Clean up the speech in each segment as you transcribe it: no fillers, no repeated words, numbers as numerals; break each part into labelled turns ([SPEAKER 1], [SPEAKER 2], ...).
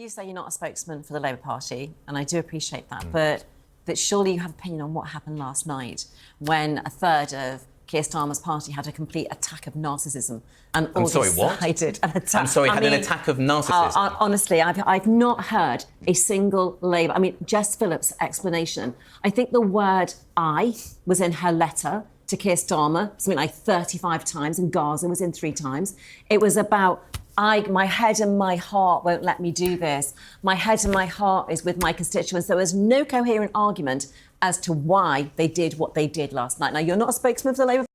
[SPEAKER 1] You say you're not a spokesman for the Labour Party, and I do appreciate that, but surely you have an opinion on what happened last night when a third of Keir Starmer's party had a complete attack of narcissism and
[SPEAKER 2] I'm sorry, what?
[SPEAKER 1] An attack.
[SPEAKER 2] I'm sorry, had an attack of narcissism?
[SPEAKER 1] Honestly, I've not heard a single Labour... I mean, Jess Phillips' explanation, I think the word "I" was in her letter to Keir Starmer, something like 35 times, and Gaza was in 3 times. It was about... my head and my heart won't let me do this. My head and my heart is with my constituents. There was no coherent argument as to why they did what they did last night. Now, you're not a spokesman for the Labour.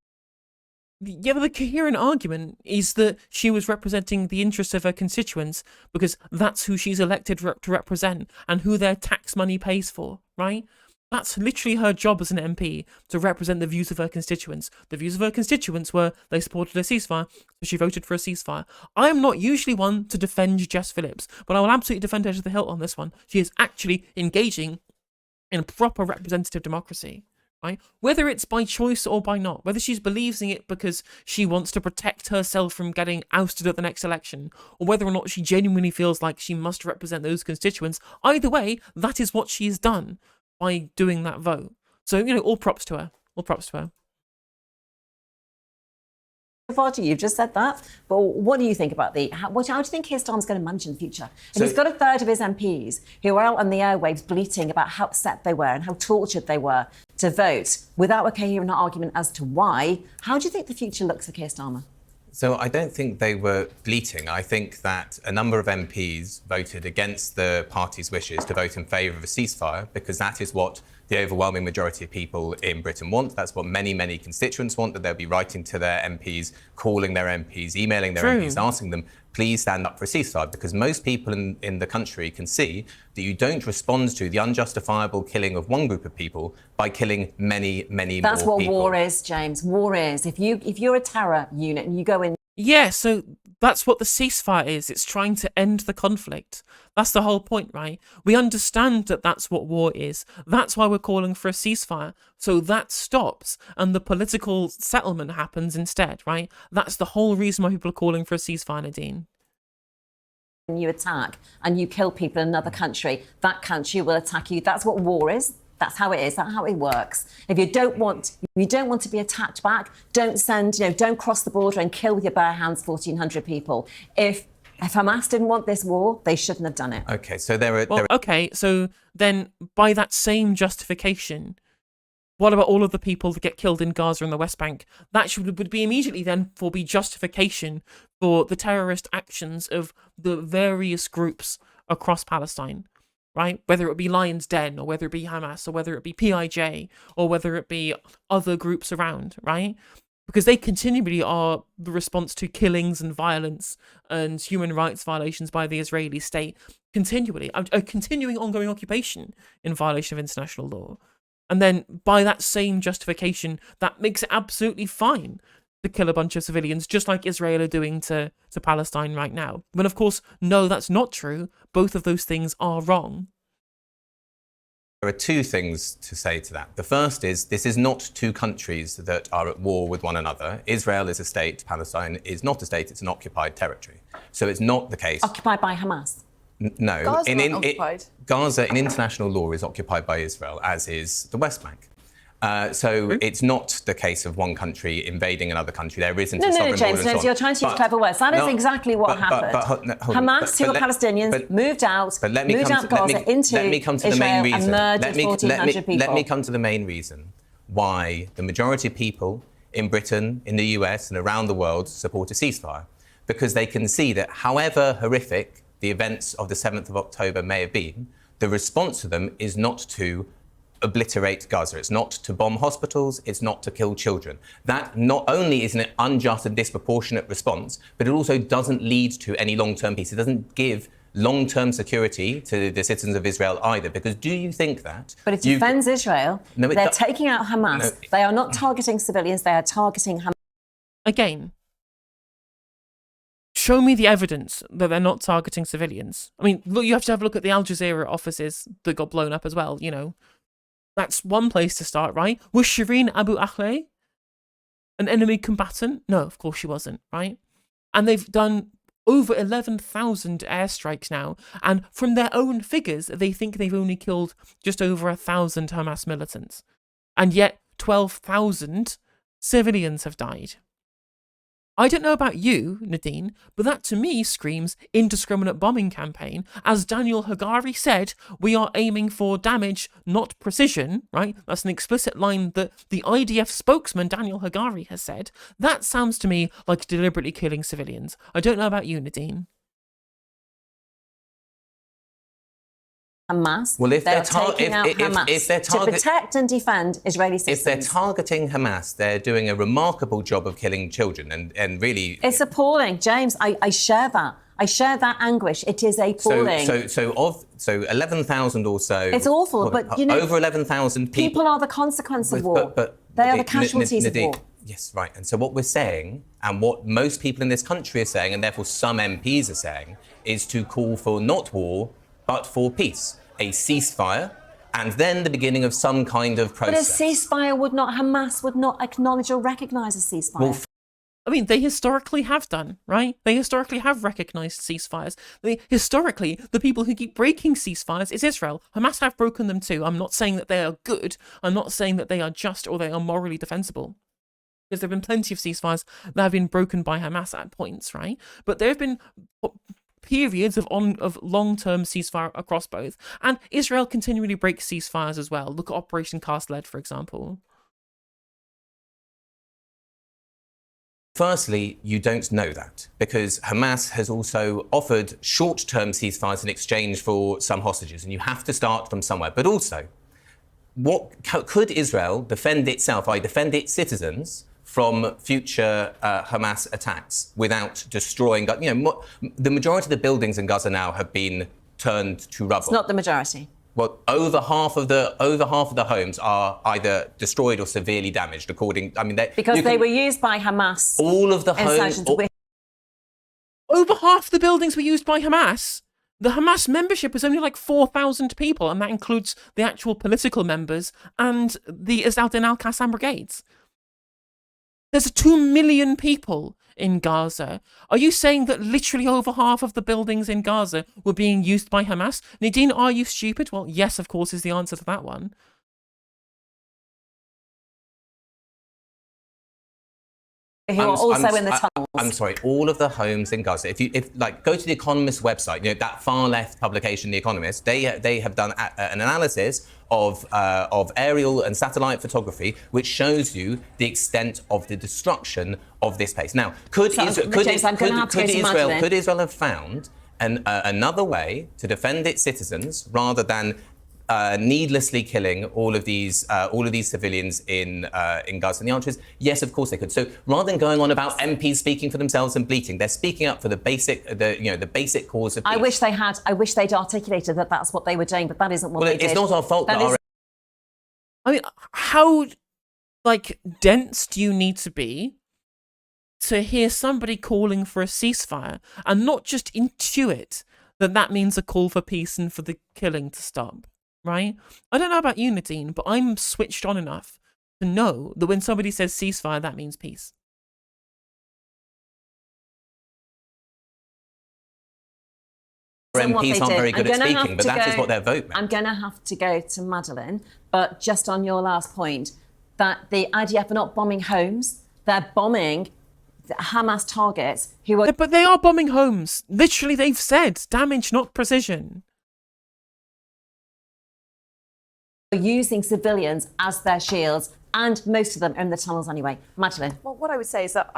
[SPEAKER 3] Yeah, but the coherent argument is that she was representing the interests of her constituents because that's who she's elected to represent and who their tax money pays for, right? That's literally her job as an MP, to represent the views of her constituents. The views of her constituents were they supported a ceasefire, so she voted for a ceasefire. I am not usually one to defend Jess Phillips, but I will absolutely defend her to the hilt on this one. She is actually engaging in proper representative democracy, right? Whether it's by choice or by not, whether she believes in it because she wants to protect herself from getting ousted at the next election, or whether or not she genuinely feels like she must represent those constituents, either way, that is what she has done by doing that vote. So, all props to her. All props to her.
[SPEAKER 1] Party, you've just said that, but what do you think about how do you think Keir Starmer's going to manage in the future? And he's got a third of his MPs who are out on the airwaves bleating about how upset they were and how tortured they were to vote without a coherent argument as to why. How do you think the future looks for Keir Starmer?
[SPEAKER 2] So I don't think they were bleating. I think that a number of MPs voted against the party's wishes to vote in favour of a ceasefire because that is what the overwhelming majority of people in Britain want. That's what many, many constituents want, that they'll be writing to their MPs, calling their MPs, emailing their MPs, asking them, please stand up for a ceasefire, because most people in the country can see that you don't respond to the unjustifiable killing of one group of people by killing many, many more people.
[SPEAKER 1] That's what war is, James. War is. If you're a terror unit and you go in...
[SPEAKER 3] Yeah, so that's what the ceasefire is. It's trying to end the conflict. That's the whole point, right? We understand that that's what war is. That's why we're calling for a ceasefire. So that stops and the political settlement happens instead, right? That's the whole reason why people are calling for a ceasefire, Nadine.
[SPEAKER 1] You attack and you kill people in another country, that country will attack you. That's what war is. That's how it is. That's how it works. If you don't want to be attacked back, don't don't cross the border and kill with your bare hands 1,400 people. If Hamas didn't want this war, they shouldn't have done it.
[SPEAKER 2] Okay, so
[SPEAKER 3] okay, so then by that same justification, what about all of the people that get killed in Gaza and the West Bank? That would be immediately then be justification for the terrorist actions of the various groups across Palestine, right? Whether it be Lion's Den, or whether it be Hamas, or whether it be PIJ, or whether it be other groups around, right? Because they continually are the response to killings and violence and human rights violations by the Israeli state, continually. A continuing ongoing occupation in violation of international law. And then by that same justification, that makes it absolutely fine to kill a bunch of civilians, just like Israel are doing to Palestine right now. When, of course, no, that's not true. Both of those things are wrong.
[SPEAKER 2] There are 2 things to say to that. The first is, this is not 2 countries that are at war with one another. Israel is a state, Palestine is not a state, it's an occupied territory. So it's not the case.
[SPEAKER 1] Occupied by Hamas?
[SPEAKER 2] No.
[SPEAKER 4] Occupied.
[SPEAKER 2] Gaza, in international law, is occupied by Israel, as is the West Bank. So it's not the case of one country invading another country. There isn't a sovereign
[SPEAKER 1] James,
[SPEAKER 2] border and so on.
[SPEAKER 1] you're trying to use clever words. That is exactly what happened. Hamas, who are Palestinians, moved out Gaza into Israel and murdered 1,400 people.
[SPEAKER 2] Let me come to the main reason why the majority of people in Britain, in the US and around the world support a ceasefire. Because they can see that however horrific the events of the 7th of October may have been, the response to them is not to obliterate Gaza. It's not to bomb hospitals. It's not to kill children. That not only is an unjust and disproportionate response, but it also doesn't lead to any long-term peace. It doesn't give long-term security to the citizens of Israel either. Because do you think that...
[SPEAKER 1] But it defends Israel. No, they're taking out Hamas. No, they are not targeting civilians. They are targeting Hamas.
[SPEAKER 3] Again, show me the evidence that they're not targeting civilians. I mean, look, you have to have a look at the Al Jazeera offices that got blown up as well, That's one place to start, right? Was Shireen Abu Akleh an enemy combatant? No, of course she wasn't, right? And they've done over 11,000 airstrikes now, and from their own figures, they think they've only killed just over 1,000 Hamas militants. And yet 12,000 civilians have died. I don't know about you, Nadine, but that to me screams indiscriminate bombing campaign. As Daniel Hagari said, we are aiming for damage, not precision, right? That's an explicit line that the IDF spokesman, Daniel Hagari, has said. That sounds to me like deliberately killing civilians. I don't know about you, Nadine.
[SPEAKER 1] Hamas.
[SPEAKER 2] Well, if
[SPEAKER 1] they're
[SPEAKER 2] they're
[SPEAKER 1] taking out Hamas to protect and defend Israeli citizens.
[SPEAKER 2] If they're targeting Hamas, they're doing a remarkable job of killing children, and really,
[SPEAKER 1] it's appalling, James. I share that. I share that anguish. It is appalling.
[SPEAKER 2] So 11,000 or so.
[SPEAKER 1] It's awful, but you know,
[SPEAKER 2] over 11,000 people.
[SPEAKER 1] People are the consequence of war. But they are the casualties of war.
[SPEAKER 2] Yes, right. And so what we're saying, and what most people in this country are saying, and therefore some MPs are saying, is to call for not war, but for peace, a ceasefire, and then the beginning of some kind of process.
[SPEAKER 1] But a ceasefire would not, Hamas would not acknowledge or recognise a ceasefire.
[SPEAKER 2] Well,
[SPEAKER 3] I mean, they historically have done, right? They historically have recognised ceasefires. Historically, the people who keep breaking ceasefires is Israel. Hamas have broken them too. I'm not saying that they are good. I'm not saying that they are just or they are morally defensible. Because there have been plenty of ceasefires that have been broken by Hamas at points, right? But there have been periods of long-term ceasefire across both. And Israel continually breaks ceasefires as well. Look at Operation Cast Lead, for example.
[SPEAKER 2] Firstly, you don't know that because Hamas has also offered short-term ceasefires in exchange for some hostages, and you have to start from somewhere. But also, could Israel defend itself, defend its citizens from future Hamas attacks without destroying? You know, the majority of the buildings in Gaza now have been turned to rubble.
[SPEAKER 1] It's not the majority.
[SPEAKER 2] Well, over half of the homes are either destroyed or severely damaged. Because
[SPEAKER 1] they were used by Hamas.
[SPEAKER 2] All of the homes.
[SPEAKER 3] Over half the buildings were used by Hamas. The Hamas membership was only like 4,000 people, and that includes the actual political members and the Izz-al-Din al-Qassam brigades. There's 2 million people in Gaza. Are you saying that literally over half of the buildings in Gaza were being used by Hamas? Nadine, are you stupid? Well, yes, of course, is the answer to that one.
[SPEAKER 1] Who are also in the tunnels.
[SPEAKER 2] I'm sorry, all of the homes in Gaza. If go to the Economist website, you know, that far left publication, The Economist, they have done an analysis of aerial and satellite photography, which shows you the extent of the destruction of this place. Now, could Israel have found another way to defend its citizens rather than needlessly killing all of these civilians in Gaza? And the answer is yes, of course they could. So rather than going on about MPs speaking for themselves and bleating, they're speaking up for the basic cause of peace.
[SPEAKER 1] I wish they'd articulated that that's what they were doing, but that isn't what they did.
[SPEAKER 2] It's not our fault that
[SPEAKER 3] I mean, how dense do you need to be to hear somebody calling for a ceasefire and not just intuit that means a call for peace and for the killing to stop? Right? I don't know about you, Nadine, but I'm switched on enough to know that when somebody says ceasefire, that means peace.
[SPEAKER 2] MPs aren't very good at speaking, but that is what their vote meant.
[SPEAKER 1] I'm going to have to go to Madeline, but just on your last point, that the IDF are not bombing homes, they're bombing Hamas targets who are...
[SPEAKER 3] But they are bombing homes. Literally, they've said damage, not precision.
[SPEAKER 1] Using civilians as their shields, and most of them are in the tunnels anyway. Madeline.
[SPEAKER 4] Well, what I would say is that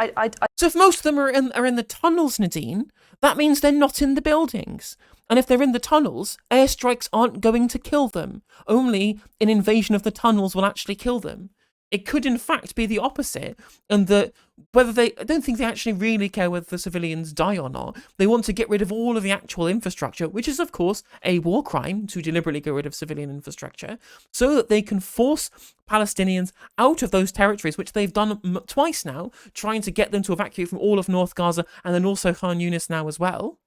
[SPEAKER 3] So if most of them are in the tunnels, Nadine, that means they're not in the buildings. And if they're in the tunnels, airstrikes aren't going to kill them. Only an invasion of the tunnels will actually kill them. It could, in fact, be the opposite, and that I don't think they actually really care whether the civilians die or not. They want to get rid of all of the actual infrastructure, which is, of course, a war crime to deliberately get rid of civilian infrastructure, so that they can force Palestinians out of those territories, which they've done twice now, trying to get them to evacuate from all of North Gaza and then also Khan Yunis now as well,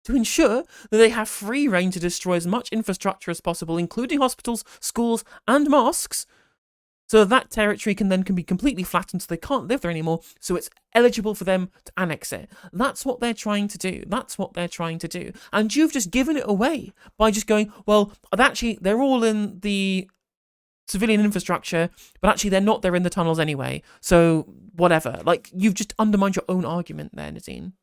[SPEAKER 3] to ensure that they have free reign to destroy as much infrastructure as possible, including hospitals, schools, and mosques, so that territory can be completely flattened, so they can't live there anymore, so it's eligible for them to annex it. That's what they're trying to do. That's what they're trying to do. And you've just given it away by just going, well, actually, they're all in the civilian infrastructure, but actually they're not, they're in the tunnels anyway, so whatever. Like, you've just undermined your own argument there, Nadine.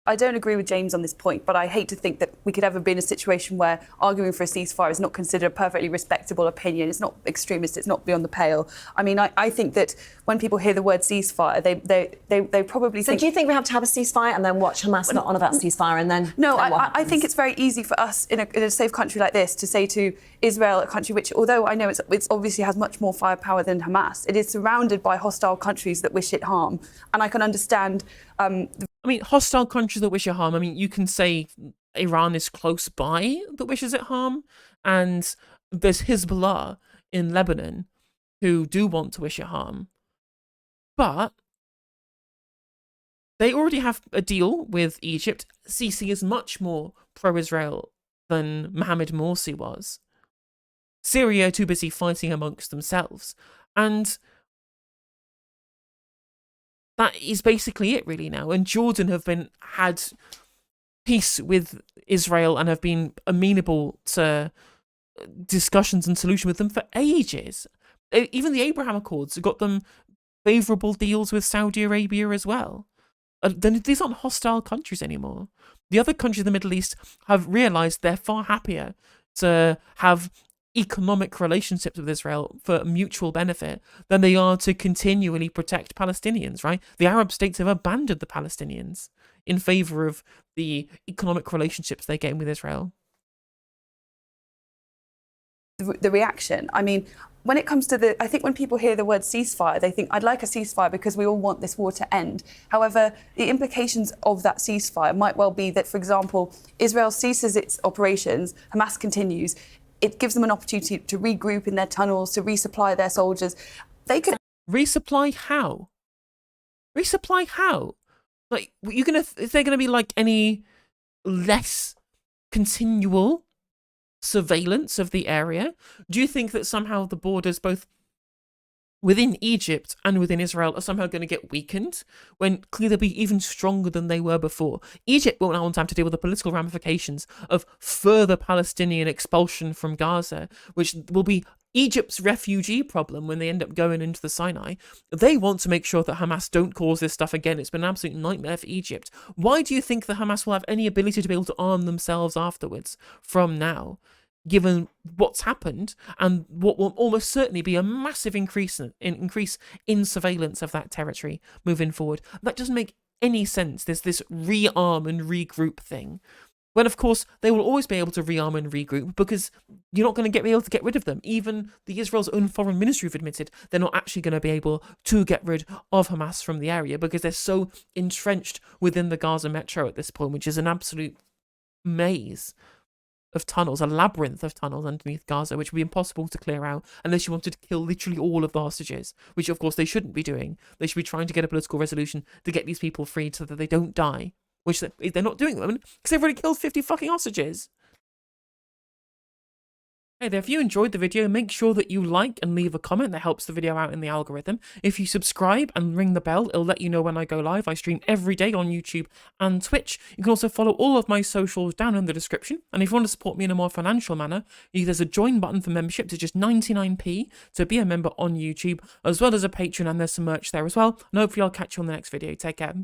[SPEAKER 4] I don't agree with James on this point, but I hate to think that we could ever be in a situation where arguing for a ceasefire is not considered a perfectly respectable opinion. It's not extremist, it's not beyond the pale. I mean, I think that when people hear the word ceasefire, they probably think...
[SPEAKER 1] So do you think we have to have a ceasefire and then watch Hamas not on about ceasefire and then...
[SPEAKER 4] No, I think it's very easy for us in a safe country like this to say to Israel, a country which, although I know it's obviously has much more firepower than Hamas, it is surrounded by hostile countries that wish it harm. And I can understand...
[SPEAKER 3] I mean, hostile countries that wish it harm. I mean, you can say Iran is close by that wishes it harm, and there's Hezbollah in Lebanon who do want to wish it harm. But they already have a deal with Egypt. Sisi is much more pro-Israel than Mohammed Morsi was. Syria are too busy fighting amongst themselves. And that is basically it really now. And Jordan have had peace with Israel and have been amenable to discussions and solution with them for ages. Even the Abraham Accords got them favourable deals with Saudi Arabia as well. Then these aren't hostile countries anymore. The other countries in the Middle East have realised they're far happier to have economic relationships with Israel for mutual benefit than they are to continually protect Palestinians, right? The Arab states have abandoned the Palestinians in favour of the economic relationships they gain with Israel.
[SPEAKER 4] The reaction, I mean, when it comes to I think when people hear the word ceasefire, they think, I'd like a ceasefire because we all want this war to end. However, the implications of that ceasefire might well be that, for example, Israel ceases its operations, Hamas continues. It gives them an opportunity to regroup in their tunnels, to resupply their soldiers. They could...
[SPEAKER 3] Resupply how? Resupply how? Like, is there gonna be like any less continual surveillance of the area? Do you think that somehow the borders, both within Egypt and within Israel, are somehow going to get weakened when clearly they'll be even stronger than they were before? Egypt won't have time to deal with the political ramifications of further Palestinian expulsion from Gaza, which will be Egypt's refugee problem when they end up going into the Sinai. They want to make sure that Hamas don't cause this stuff again. It's been an absolute nightmare for Egypt. Why do you think that Hamas will have any ability to be able to arm themselves afterwards from now, given what's happened and what will almost certainly be a massive increase in surveillance of that territory moving forward? That doesn't make any sense. There's this rearm and regroup thing, when of course they will always be able to rearm and regroup because you're not going to be able to get rid of them. Even the Israel's own foreign ministry have admitted they're not actually going to be able to get rid of Hamas from the area because they're so entrenched within the Gaza metro at this point, which is an absolute maze of tunnels, a labyrinth of tunnels underneath Gaza, which would be impossible to clear out unless you wanted to kill literally all of the hostages, which of course they shouldn't be doing. They should be trying to get a political resolution to get these people freed so that they don't die, which they're not doing them because they've already killed 50 fucking hostages. Hey there, if you enjoyed the video, make sure that you like and leave a comment. That helps the video out in the algorithm. If you subscribe and ring the bell, it'll let you know when I go live. I stream every day on YouTube and Twitch. You can also follow all of my socials down in the description. And if you want to support me in a more financial manner, there's a join button for membership to just 99p to be a member on YouTube, as well as a Patreon, and there's some merch there as well. And hopefully I'll catch you on the next video. Take care.